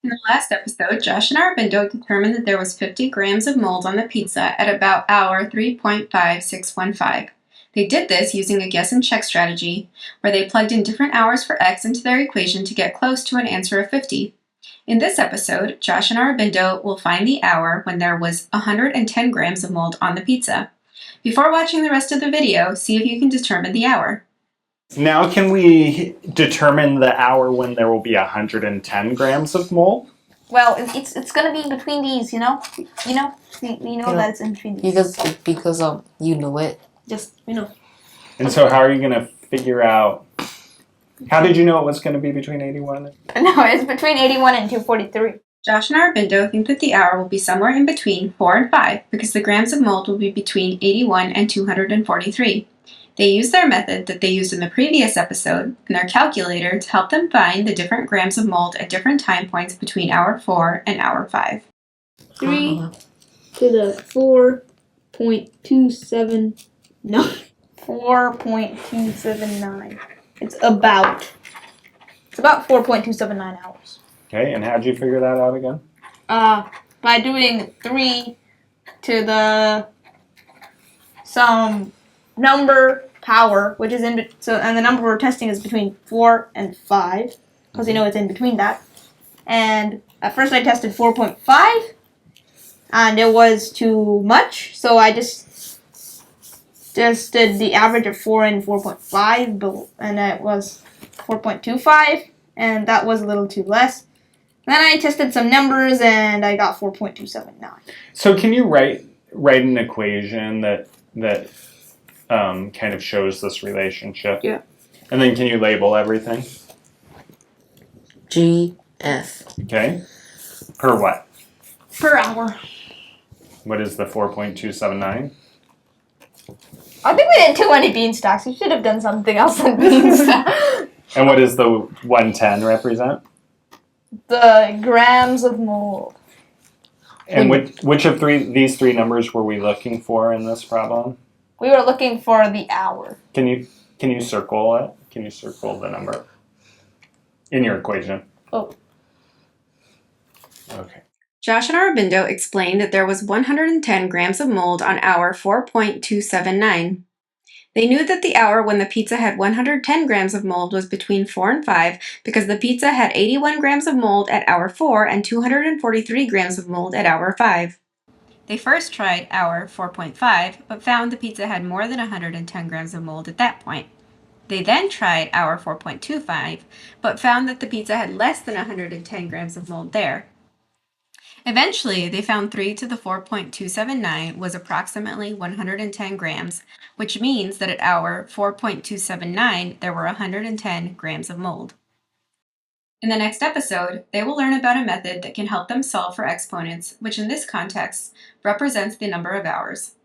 In the last episode, Josh and Arobindo determined that there was 50 grams of mold on the pizza at about hour 3.5615. They did this using a guess and check strategy, where they plugged in different hours for x into their equation to get close to an answer of 50. In this episode, Josh and Arobindo will find the hour when there was 110 grams of mold on the pizza. Before watching the rest of the video, see if you can determine the hour. Now can we determine the hour when there will be 110 grams of mold? Well, it's gonna be between these, you know that it's in between these. Because you know it. Just And so how are you going to figure out, how did you know it was going to be between 81 and... No, it's between 81 and 243. Josh and Arobindo think that the hour will be somewhere in between 4 and 5 because the grams of mold will be between 81 and 243. They use their method that they used in the previous episode and their calculator to help them find the different grams of mold at different time points between hour 4 and hour 5. 3 to the 4.27... No. 4.279. It's about 4.279 hours. Okay, and how'd you figure that out again? By doing 3 to the some number power, which is and the number we're testing is between 4 and 5, because you know it's in between that. And at first I tested 4.5, and it was too much, so I just did the average of 4 and 4.5, and it was 4.25, and that was a little too less. Then I tested some numbers, and I got 4.279. So can you write an equation that kind of shows this relationship? Yeah. And then can you label everything? GF. Okay. Per what? Per hour. What is the 4.279? I think we did too many beanstalks. We should have done something else than beanstalks. And what does the 110 represent? The grams of mold. And which of these three numbers were we looking for in this problem? We were looking for the hour. Can you circle it? Can you circle the number in your equation? Oh. Okay. Josh and Arobindo explained that there was 110 grams of mold on hour 4.279. They knew that the hour when the pizza had 110 grams of mold was between 4 and 5 because the pizza had 81 grams of mold at hour 4 and 243 grams of mold at hour 5. They first tried hour 4.5, but found the pizza had more than 110 grams of mold at that point. They then tried hour 4.25, but found that the pizza had less than 110 grams of mold there. Eventually, they found 3 to the 4.279 was approximately 110 grams, which means that at hour 4.279, there were 110 grams of mold. In the next episode, they will learn about a method that can help them solve for exponents, which in this context represents the number of hours.